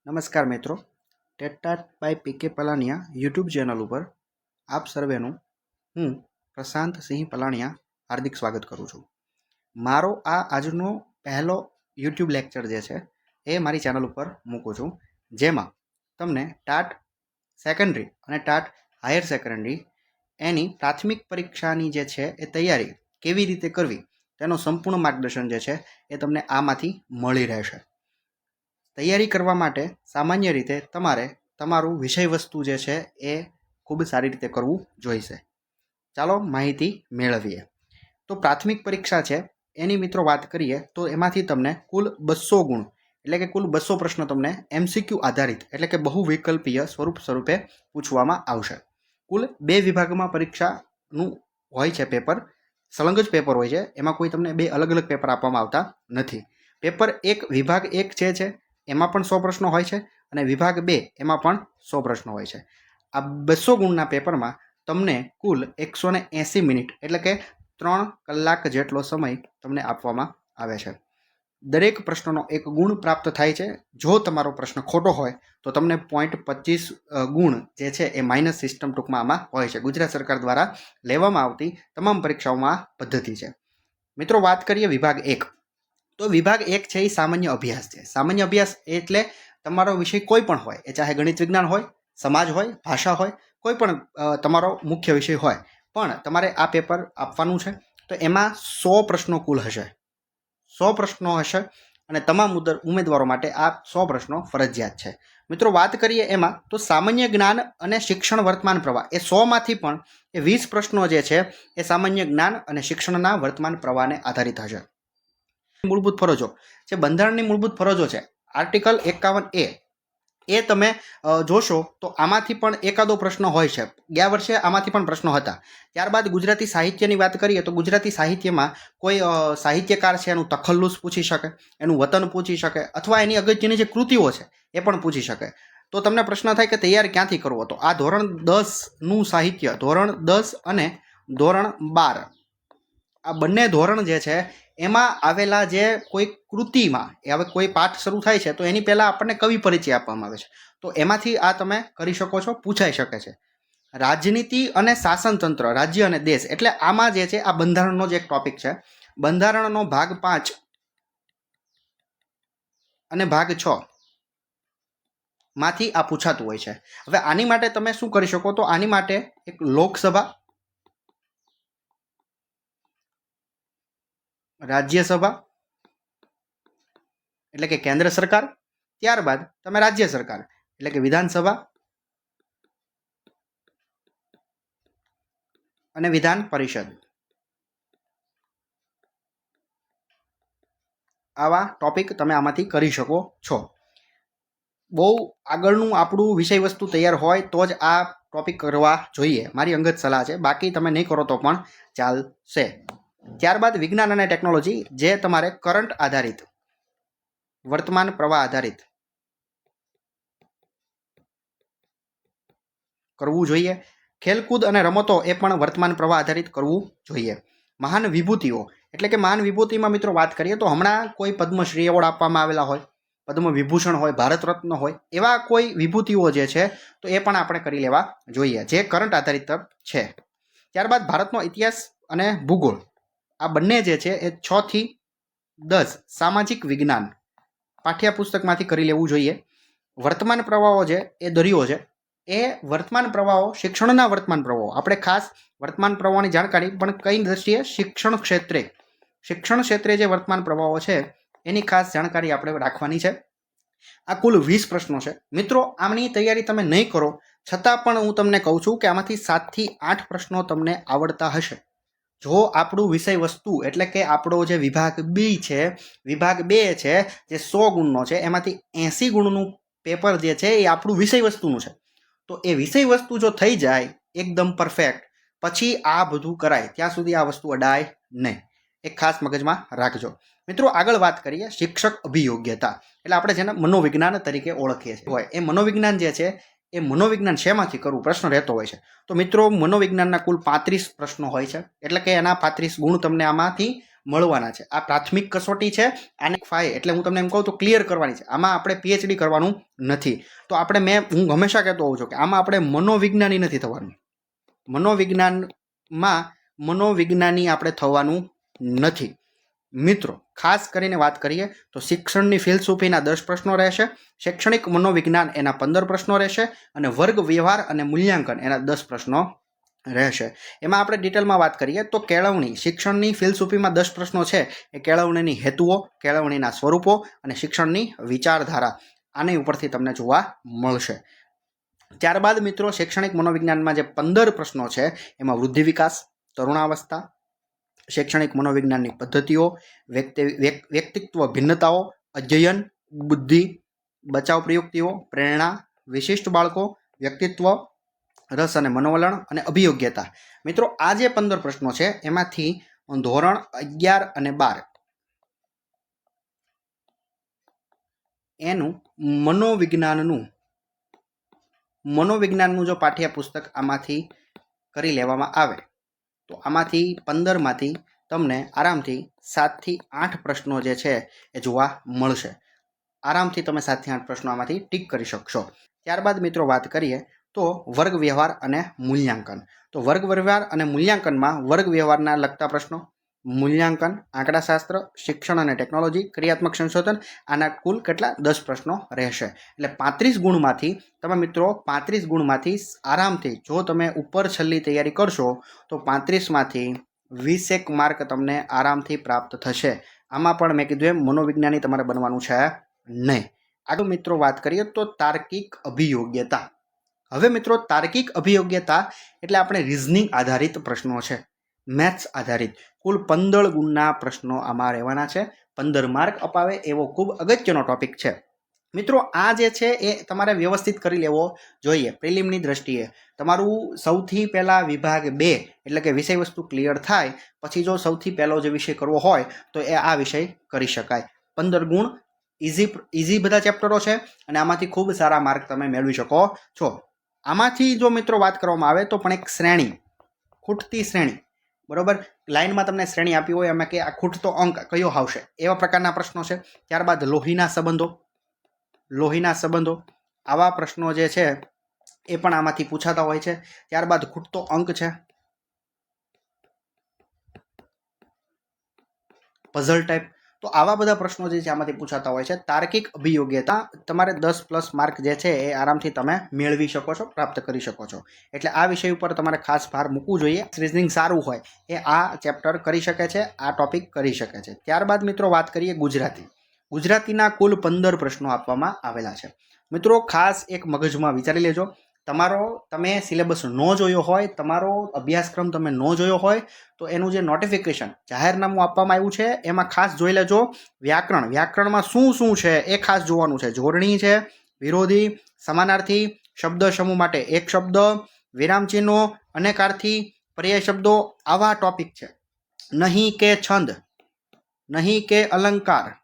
નમસ્કાર મિત્રો, ટેટાટ by PK પલાણિયા YouTube channel ઉપર આપ સર્વેનું હું પ્રશાંત સિંહ પલાણિયા હાર્દિક સ્વાગત કરું છું. મારો આ આજનો પહેલો યુટ્યુબ લેક્ચર જે છે એ મારી ચેનલ ઉપર મૂકું છું, જેમાં તમને ટાટ સેકન્ડરી અને ટાટ હાયર સેકન્ડરી એની પ્રાથમિક પરીક્ષાની જે છે એ તૈયારી કેવી રીતે કરવી તેનું સંપૂર્ણ માર્ગદર્શન જે છે એ તમને આમાંથી મળી રહેશે. તૈયારી કરવા માટે સામાન્ય રીતે તમારે તમારું વિષય વસ્તુ જે છે એ ખૂબ સારી રીતે કરવું જોઈશે. ચાલો માહિતી મેળવીએ. તો પ્રાથમિક પરીક્ષા છે એની મિત્રો વાત કરીએ તો એમાંથી તમને કુલ 200 ગુણ એટલે કે કુલ 200 પ્રશ્નો તમને MCQ આધારિત એટલે કે બહુ વિકલ્પીય સ્વરૂપે પૂછવામાં આવશે. કુલ 2 વિભાગમાં પરીક્ષાનું હોય છે પેપર, સળંગ જ પેપર હોય છે, એમાં કોઈ તમને 2 અલગ અલગ પેપર આપવામાં આવતા નથી. પેપર 1 વિભાગ 1 છે એમાં પણ 100 પ્રશ્નો હોય છે અને વિભાગ 2 એમાં પણ 100 પ્રશ્નો હોય છે. આ 200 ગુણના પેપરમાં તમને કુલ 180 મિનિટ એટલે કે 3 કલાક જેટલો સમય તમને આપવામાં આવે છે. દરેક પ્રશ્નનો 1 ગુણ પ્રાપ્ત થાય છે. જો તમારો પ્રશ્ન ખોટો હોય તો તમને 0.25 ગુણ જે છે એ માઇનસ સિસ્ટમ ટૂંકમાં આમાં હોય છે. ગુજરાત સરકાર દ્વારા લેવામાં આવતી તમામ પરીક્ષાઓમાં આ પદ્ધતિ છે. મિત્રો વાત કરીએ વિભાગ 1. તો વિભાગ 1 છે એ સામાન્ય અભ્યાસ છે. સામાન્ય અભ્યાસ એટલે તમારો વિષય કોઈ પણ હોય, એ ચાહે ગણિત વિજ્ઞાન હોય, સમાજ હોય, ભાષા હોય, કોઈ પણ તમારો મુખ્ય વિષય હોય, પણ તમારે આ પેપર આપવાનું છે. તો એમાં 100 પ્રશ્નો કુલ હશે. 100 પ્રશ્નો હશે અને તમામ ઉમેદવારો માટે આ 100 પ્રશ્નો ફરજિયાત છે. મિત્રો વાત કરીએ એમાં તો સામાન્ય જ્ઞાન અને શિક્ષણ વર્તમાન પ્રવાહ એ 100માંથી પણ એ 20 પ્રશ્નો જે છે એ સામાન્ય જ્ઞાન અને શિક્ષણના વર્તમાન પ્રવાહને આધારિત હશે. મૂળભૂત ફરજો જે બંધારણની મૂળભૂત ફરજો છે, આર્ટિકલ 51A એ તમે જોશો તો આમાંથી પણ એકાદો પ્રશ્ન હોય છે. ગયા વર્ષે આમાંથી પણ પ્રશ્નો હતા. ત્યારબાદ ગુજરાતી સાહિત્યની વાત કરીએ તો ગુજરાતી સાહિત્યમાં કોઈ સાહિત્યકાર છે એનું તખલ્લુસ પૂછી શકે, એનું વતન પૂછી શકે, અથવા એની અગત્યની જે કૃતિઓ છે એ પણ પૂછી શકે. તો તમને પ્રશ્ન થાય કે તૈયાર ક્યાંથી કરવો? તો આ ધોરણ 10નું સાહિત્ય, ધોરણ 10 અને ધોરણ 12 આ બંને ધોરણ જે છે એમાં આવેલા જે કોઈ કૃતિમાં હવે કોઈ પાઠ શરૂ થાય છે તો એની પહેલાં આપણને કવિ પરિચય આપવામાં આવે છે. તો એમાંથી આ તમે કરી શકો છો, પૂછાઈ શકે છે. રાજનીતિ અને શાસનતંત્ર, રાજ્ય અને દેશ એટલે આમાં જે છે આ બંધારણનો જ એક ટોપિક છે. બંધારણનો ભાગ 5 અને ભાગ 6 માંથી આ પૂછાતું હોય છે. હવે આની માટે તમે શું કરી શકો? તો આની માટે એક લોકસભા, રાજ્યસભા એટલે કે કેન્દ્ર સરકાર, ત્યારબાદ તમે રાજ્ય સરકાર એટલે કે વિધાનસભા અને વિધાન પરિષદ, આવા ટોપિક તમે આમાંથી કરી શકો છો. બહુ આગળનું આપણું વિષય વસ્તુ તૈયાર હોય તો જ આ ટોપિક કરવા જોઈએ, મારી અંગત સલાહ છે. બાકી તમે નહીં કરો તો પણ ચાલશે. ત્યારબાદ વિજ્ઞાન અને ટેકનોલોજી જે તમારે કરંટ આધારિત, વર્તમાન પ્રવાહ આધારિત કરવું જોઈએ. ખેલકૂદ અને રમતો એ પણ વર્તમાન પ્રવાહ આધારિત કરવું જોઈએ. મહાન વિભૂતિઓ એટલે કે મહાન વિભૂતિમાં મિત્રો વાત કરીએ તો હમણાં કોઈ પદ્મશ્રી એવોર્ડ આપવામાં આવેલા હોય, પદ્મ વિભૂષણ હોય, ભારત રત્ન હોય, એવા કોઈ વિભૂતિઓ જે છે તો એ પણ આપણે કરી લેવા જોઈએ, જે કરંટ આધારિત છે. ત્યારબાદ ભારતનો ઇતિહાસ અને ભૂગોળ આ બંને જે છે એ 6 થી 10 સામાજિક વિજ્ઞાન પાઠ્યપુસ્તકમાંથી કરી લેવું જોઈએ. વર્તમાન પ્રવાહો છે એ દરિયો છે, એ વર્તમાન પ્રવાહો શિક્ષણના વર્તમાન પ્રવાહો, આપણે ખાસ વર્તમાન પ્રવાહોની જાણકારી પણ કઈ દ્રષ્ટિએ શિક્ષણ ક્ષેત્રે જે વર્તમાન પ્રવાહો છે એની ખાસ જાણકારી આપણે રાખવાની છે. આ કુલ 20 પ્રશ્નો છે. મિત્રો આમની તૈયારી તમે નહીં કરો છતાં પણ હું તમને કહું છું કે આમાંથી 7 થી 8 પ્રશ્નો તમને આવડતા હશે. જો આપણું વિષય વસ્તુ એટલે કે આપણો જે વિભાગ 2 છે, વિભાગ 2 છે જે 100 ગુણનો છે, એમાંથી 80 ગુણનું પેપર જે છે એ આપણું વિષય વસ્તુનું છે. તો એ વિષય વસ્તુ જો થઈ જાય એકદમ પરફેક્ટ, પછી આ બધું કરાય. ત્યાં સુધી આ વસ્તુ અડાય નહીં, એક ખાસ મગજમાં રાખજો. મિત્રો આગળ વાત કરીએ શિક્ષક અભિયોગ્યતા એટલે આપણે જેને મનોવિજ્ઞાન તરીકે ઓળખીએ છીએ હોય, એ મનોવિજ્ઞાન જે છે એ મનોવિજ્ઞાન શેમાંથી કરવું પ્રશ્ન રહેતો હોય છે. તો મિત્રો મનોવિજ્ઞાનના કુલ 35 પ્રશ્નો હોય છે, એટલે કે એના 35 ગુણ તમને આમાંથી મળવાના છે। આ પ્રાથમિક કસોટી છે, આને 5 એટલે હું તમને એમ કહું તો ક્લિયર કરવાની છે, આમાં આપણે પીએચડી કરવાનું નથી। તો આપણે હું હંમેશા કહેતો હોઉં છું કે આમાં આપણે મનોવિજ્ઞાની નથી થવાનું, મનોવિજ્ઞાની આપણે થવાનું નથી। મિત્રો ખાસ કરીને વાત કરીએ તો શિક્ષણની ફિલસૂફીના 10 પ્રશ્નો રહેશે, શૈક્ષણિક મનોવિજ્ઞાન એના 15 પ્રશ્નો રહેશે અને વર્ગ વ્યવહાર અને મૂલ્યાંકન એના 10 પ્રશ્નો રહેશે। એમાં આપણે ડિટેલમાં વાત કરીએ તો કેળવણી શિક્ષણની ફિલસૂફીમાં 10 પ્રશ્નો છે એ કેળવણીની હેતુઓ, કેળવણીના સ્વરૂપો અને શિક્ષણની વિચારધારા આની ઉપરથી તમને જોવા મળશે। ત્યારબાદ મિત્રો શૈક્ષણિક મનોવિજ્ઞાનમાં જે 15 પ્રશ્નો છે એમાં વૃદ્ધિ વિકાસ, તરુણાવસ્થા, શૈક્ષણિક મનોવિજ્ઞાનની પદ્ધતિઓ, વ્યક્તિત્વ ભિન્નતાઓ, અધ્યયન, બુદ્ધિ, બચાવ પ્રયુક્તિઓ, પ્રેરણા, વિશિષ્ટ બાળકો, વ્યક્તિત્વ, રસ અને મનોવલણ અને અભિયોગ્યતા। મિત્રો આ જે 15 પ્રશ્નો છે એમાંથી ધોરણ 11 અને 12 એનું મનોવિજ્ઞાનનું જો પાઠ્યપુસ્તક આમાંથી કરી લેવામાં આવે તો આમાંથી 15માંથી તમને આરામથી 7 થી 8 પ્રશ્નો જે છે એ જોવા મળશે। આરામથી તમે 7 થી 8 પ્રશ્નો આમાંથી ટીક કરી શકશો। ત્યારબાદ મિત્રો વાત કરીએ તો વર્ગ વ્યવહાર અને મૂલ્યાંકન। તો વર્ગ વ્યવહાર અને મૂલ્યાંકનમાં વર્ગ વ્યવહારના લગતા પ્રશ્નો, મૂલ્યાંકન, આંકડાશાસ્ત્ર, શિક્ષણ અને ટેકનોલોજી, ક્રિયાત્મક સંશોધન, આના કુલ કેટલા 10 પ્રશ્નો રહેશે। એટલે 35 ગુણમાંથી તમે મિત્રો 35 ગુણમાંથી આરામથી જો તમે ઉપર છેલ્લી તૈયારી કરશો તો 35માંથી 20 માર્ક તમને આરામથી પ્રાપ્ત થશે। આમાં પણ મેં કીધું એમ મનોવિજ્ઞાની તમારે બનવાનું છે નહીં। આગળ મિત્રો વાત કરીએ તો તાર્કિક અભિયોગ્યતા। હવે મિત્રો તાર્કિક અભિયોગ્યતા એટલે આપણે રિઝનિંગ આધારિત પ્રશ્નો છે, મેથ્સ આધારિત। કુલ 15 ગુણના પ્રશ્નો આમાં રહેવાના છે, 15 માર્ક અપાવે એવો ખૂબ અગત્યનો ટોપિક છે। મિત્રો આ જે છે એ તમારે વ્યવસ્થિત કરી લેવો જોઈએ। પ્રિલિમની દ્રષ્ટિએ તમારું સૌથી પહેલાં વિભાગ 2 એટલે કે વિષય વસ્તુ ક્લિયર થાય પછી જો સૌથી પહેલો જે વિષય કરવો હોય તો એ આ વિષય કરી શકાય। 15 ગુણ ઇઝી બધા ચેપ્ટરો છે અને આમાંથી ખૂબ સારા માર્ક તમે મેળવી શકો છો। આમાંથી જો મિત્રો વાત કરવામાં આવે તો પણ એક શ્રેણી, ખૂટતી શ્રેણી, બરોબર, લાઇનમાં તમને શ્રેણી આપી હોય એમાં કે આ ખૂટતો અંક કયો આવશે એવા પ્રકારના પ્રશ્નો છે। ત્યારબાદ લોહીના સંબંધો આવા પ્રશ્નો જે છે એ પણ આમાંથી પૂછાતા હોય છે। ત્યારબાદ ખૂટતો અંક છે, પઝલ ટાઈપ, તો આવા બધા પ્રશ્નો જે છે આમાંથી પૂછાતા હોય છે। તાર્કિક અભિયોગ્યતા તમારે 10+ માર્ક જે છે એ આરામથી તમે મેળવી શકો છો, પ્રાપ્ત કરી શકો છો। એટલે આ વિષય ઉપર તમારે ખાસ ભાર મૂકવું જોઈએ। રિઝનિંગ સારું હોય એ આ ચેપ્ટર કરી શકે છે, આ ટોપિક કરી શકે છે। ત્યારબાદ મિત્રો વાત કરીએ ગુજરાતીના કુલ 15 પ્રશ્નો આપવામાં આવેલા છે। મિત્રો ખાસ એક મગજમાં વિચારી લેજો, તમે સિલેબસ ન જોયો હોય, તમારો અભ્યાસક્રમ તમે ન જોયો હોય તો એનું જે નોટિફિકેશન જાહેરનામું આપવામાં આવ્યું છે એમાં ખાસ જોઈ લેજો। વ્યાકરણમાં શું છે એ ખાસ જોવાનું છે। જોડણી છે, વિરોધી, સમાનાર્થી, શબ્દ સમૂહ માટે એક શબ્દ, વિરામચિહ્નો, અનેકાર્થી, પર્યાય શબ્દો, આવા ટોપિક છે। નહીં કે છંદ, નહીં કે અલંકાર,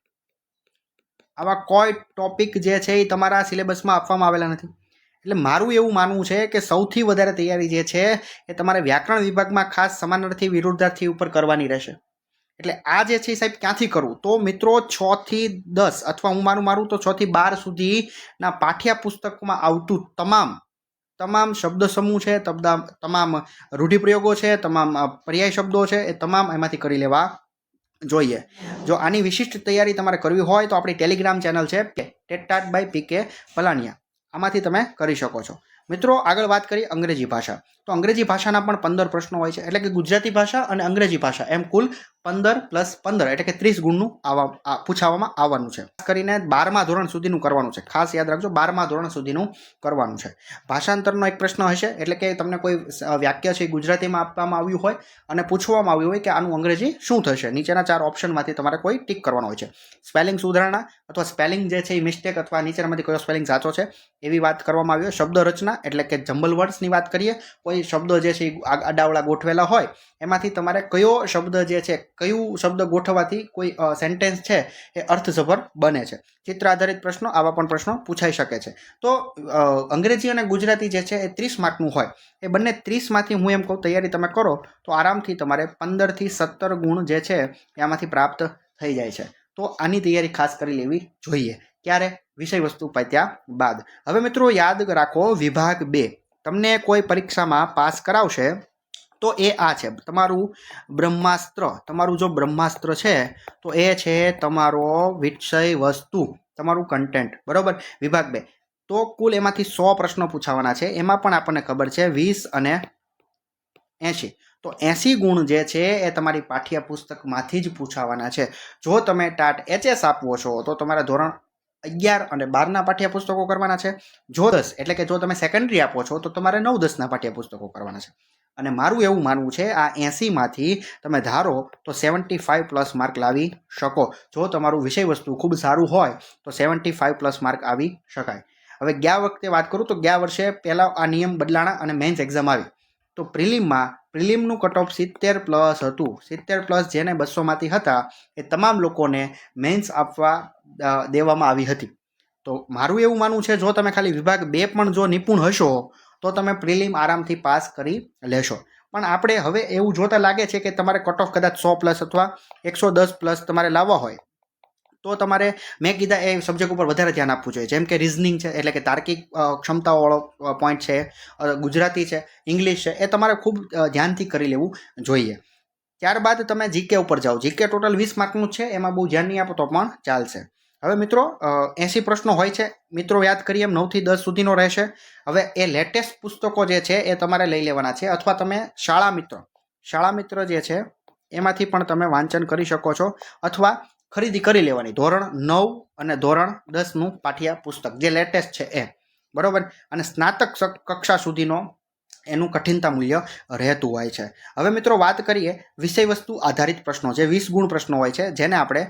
આવા કોઈ ટોપિક જે છે એ તમારા સિલેબસમાં આપવામાં આવેલા નથી। એટલે મારું એવું માનવું છે કે સૌથી વધારે તૈયારી જે છે એ તમારે વ્યાકરણ વિભાગમાં ખાસ સમાનાર્થી વિરુદ્ધાર્થી ઉપર કરવાની રહેશે। એટલે આ જે છે સાહેબ ક્યાંથી કરવું તો મિત્રો 6 થી 10 અથવા હું મારું તો 6 થી 12 સુધીના પાઠ્યપુસ્તકમાં આવતું તમામ શબ્દ સમૂહ છે, તમામ રૂઢિપ્રયોગો છે, તમામ પર્યાય શબ્દો છે એ તમામ એમાંથી કરી લેવા જોઈએ। જો આની વિશિષ્ટ તૈયારી તમારે કરવી હોય તો આપણી ટેલિગ્રામ ચેનલ છે ટેટાટ બાય પીકે પલાનિયા, આમાંથી તમે કરી શકો છો। મિત્રો આગળ વાત કરીએ અંગ્રેજી ભાષા, તો અંગ્રેજી ભાષાના પણ 15 પ્રશ્નો હોય છે। એટલે કે ગુજરાતી ભાષા અને અંગ્રેજી ભાષા એમ કુલ 15 + 15 એટલે કે 30 ગુણનું પૂછાવામાં આવવાનું છે। ખાસ કરીને 12મા ધોરણ સુધીનું કરવાનું છે, ખાસ યાદ રાખજો 12મા ધોરણ સુધીનું કરવાનું છે। ભાષાંતરનો એક પ્રશ્ન હશે, એટલે કે તમને કોઈ વાક્ય છે ગુજરાતીમાં આપવામાં આવ્યું હોય અને પૂછવામાં આવ્યું હોય કે આનું અંગ્રેજી શું થશે, નીચેના 4 ઓપ્શનમાંથી તમારે કોઈ ટીક કરવાનો હોય છે। સ્પેલિંગ સુધારણા અથવા સ્પેલિંગ જે છે એ મિસ્ટેક અથવા નીચેનામાંથી કયો સ્પેલિંગ સાચો છે એવી વાત કરવામાં આવી હોય। શબ્દ રચના એટલે કે જમ્બલ વર્ડ્સની વાત કરીએ, કોઈ શબ્દો જે છે આડાવડા ગોઠવેલા હોય એમાંથી તમારે કયો શબ્દ જે છે કયું શબ્દ ગોઠવવાથી કોઈ સેન્ટેન્સ છે એ અર્થસભર બને છે. ચિત્ર આધારિત પ્રશ્નો, આવા પણ પ્રશ્નો પૂછાઈ શકે છે. તો અંગ્રેજી અને ગુજરાતી જે છે એ 30 માર્કનું હોય. એ બંને 30માંથી હું એમ કહું તૈયારી તમે કરો તો આરામથી તમારે 15થી 17 ગુણ જે છે એમાંથી પ્રાપ્ત થઈ જાય છે. તો આની તૈયારી ખાસ કરી લેવી જોઈએ. ક્યારે? વિષય વસ્તુ પાત્યા બાદ. હવે મિત્રો યાદ રાખો, વિભાગ 2 તમને કોઈ પરીક્ષામાં પાસ કરાવશે તો એ આ છે તમારું બ્રહ્માસ્ત્ર. તમારું જો બ્રહ્માસ્ત્ર છે તો એ છે તમારો વિષય વસ્તુ, તમારું કન્ટેન્ટ, બરોબર. વિભાગ 2 તો કુલ એમાંથી 100 પ્રશ્નો પૂછાવાના છે. એમાં પણ આપણને ખબર છે 20 અને 80. તો 80 ગુણ જે છે એ તમારી પાઠ્યપુસ્તકમાંથી જ પૂછાવાના છે. જો તમે ટાટ HS આપવો છો તો તમારા ધોરણ 11 અને 12ના પાઠ્યપુસ્તકો કરવાના છે. જો 10 એટલે કે જો તમે સેકન્ડરી આપો છો તો તમારે 9-10ના પાઠ્યપુસ્તકો કરવાના છે. અને મારું એવું માનવું છે આ 80માંથી તમે ધારો તો 75+ માર્ક લાવી શકો. જો તમારું વિષય વસ્તુ ખૂબ સારું હોય તો 75+ માર્ક આવી શકાય. હવે ગયા વખતે વાત કરું તો ગયા વર્ષે પહેલાં આ નિયમ બદલાણા અને મેન્સ એક્ઝામ આવી. તો પ્રિલિમનું કટ ઓફ 70+ હતું. 70+ જેને 200માંથી હતા એ તમામ લોકોને મેન્સ આપવા દેવામાં આવી હતી. તો મારું એવું માનવું છે જો તમે ખાલી વિભાગ 2 પણ જો નિપુણ હશો તો તમે પ્રિલિમ આરામથી પાસ કરી લેશો. પણ આપણે હવે એવું જોતા લાગે છે કે તમારે કટ ઓફ કદાચ 100+ અથવા 110+ તમારે લાવવા હોય તો તમારે મેં કીધા એ સબ્જેક્ટ ઉપર વધારે ધ્યાન આપવું જોઈએ. જેમ કે રિઝનિંગ છે એટલે કે તાર્કિક ક્ષમતાવાળો પોઈન્ટ છે, ગુજરાતી છે, ઇંગ્લિશ છે, એ તમારે ખૂબ ધ્યાનથી કરી લેવું જોઈએ. ત્યારબાદ તમે જીકે ઉપર જાઓ. જીકે ટોટલ 20 માર્કનું છે, એમાં બહુ ધ્યાન નહીં આપો તો પણ ચાલશે. હવે મિત્રો 80 પ્રશ્નો હોય છે. મિત્રો યાદ કરીએ એમ 9 થી 10 સુધીનો રહેશે. હવે એ લેટેસ્ટ પુસ્તકો જે છે એ તમારે લઈ લેવાના છે, અથવા તમે શાળા મિત્ર જે છે એમાંથી પણ તમે વાંચન કરી શકો છો, અથવા ખરીદી કરી લેવાની ધોરણ 9 અને ધોરણ 10નું પાઠ્યપુસ્તક જે લેટેસ્ટ છે એ, બરોબર. અને સ્નાતક કક્ષા સુધીનો એનું કઠિનતા મૂલ્ય રહેતું હોય છે. હવે મિત્રો વાત કરીએ વિષય વસ્તુ આધારિત પ્રશ્નો, જે 20 ગુણ પ્રશ્નો હોય છે, જેને આપણે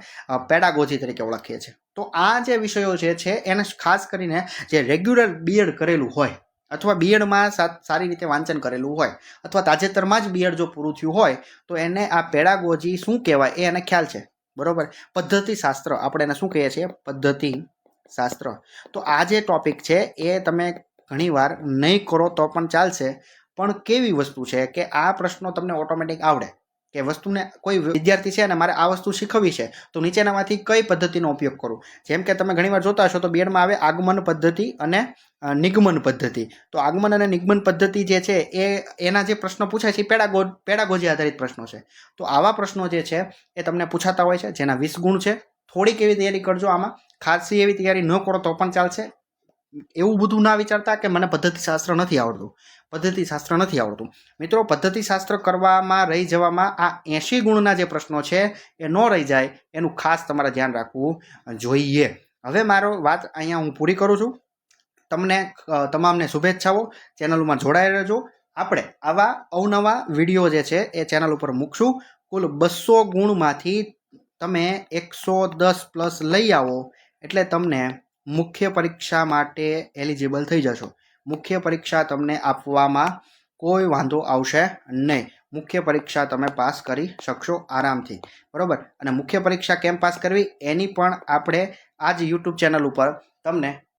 પેડાગોજી તરીકે ઓળખીએ છીએ. તો આ જે વિષયો જે છે એને ખાસ કરીને જે રેગ્યુલર બીએડ કરેલું હોય અથવા બીએડમાં સારી રીતે વાંચન કરેલું હોય અથવા તાજેતરમાં જ બીએડ જો પૂરું થયું હોય તો એને આ પેડાગોજી શું કહેવાય એ એને ખ્યાલ છે, બરોબર. પદ્ધતિ શાસ્ત્ર આપણે એને શું કહીએ છીએ? પદ્ધતિ શાસ્ત્ર. તો આ જે ટોપિક છે એ તમે ઘણીવાર નહીં કરો તો પણ ચાલશે, પણ કેવી વસ્તુ છે કે આ પ્રશ્નો તમને ઓટોમેટિક આવડે કે વસ્તુને કોઈ વિદ્યાર્થી છે અને મારે આ વસ્તુ શીખવવી છે તો નીચેનામાંથી કઈ પદ્ધતિનો ઉપયોગ કરું. જેમ કે તમે ઘણીવાર જોતા હશો તો બીએડમાં આવે આગમન પદ્ધતિ અને નિગમન પદ્ધતિ. તો આગમન અને નિગમન પદ્ધતિ જે છે એના જે પ્રશ્નો પૂછાય છે પેડાગોજી આધારિત પ્રશ્નો છે. તો આવા પ્રશ્નો જે છે એ તમને પૂછાતા હોય છે, જેના 20 ગુણ છે. થોડીક એવી તૈયારી કરજો. આમાં ખાસી એવી તૈયારી ન કરો તો પણ ચાલશે. એવું બધું ના વિચારતા કે મને પદ્ધતિશાસ્ત્ર નથી આવડતું. મિત્રો પદ્ધતિશાસ્ત્ર કરવામાં રહી જવામાં આ 80 ગુણના જે પ્રશ્નો છે એ ન રહી જાય એનું ખાસ તમારે ધ્યાન રાખવું જોઈએ. હવે મારો વાત અહીંયા હું પૂરી કરું છું. તમને તમામને શુભેચ્છાઓ. ચેનલમાં જોડાઈ રહેજો. આપણે આવા અવનવા વિડીયો જે છે એ ચેનલ ઉપર મૂકશું. કુલ 200 ગુણમાંથી તમે 110+ લઈ આવો એટલે તમને મુખ્ય પરીક્ષા માટે એલિજિબલ થઈ જશો. મુખ્ય પરીક્ષા તમને આપવામાં કોઈ વાંધો આવશે નહીં. મુખ્ય પરીક્ષા તમે પાસ કરી શકશો આરામથી, બરોબર. અને મુખ્ય પરીક્ષા કેમ પાસ કરવી એની પણ આપણે આ જ યુટ્યુબ ચેનલ ઉપર તમને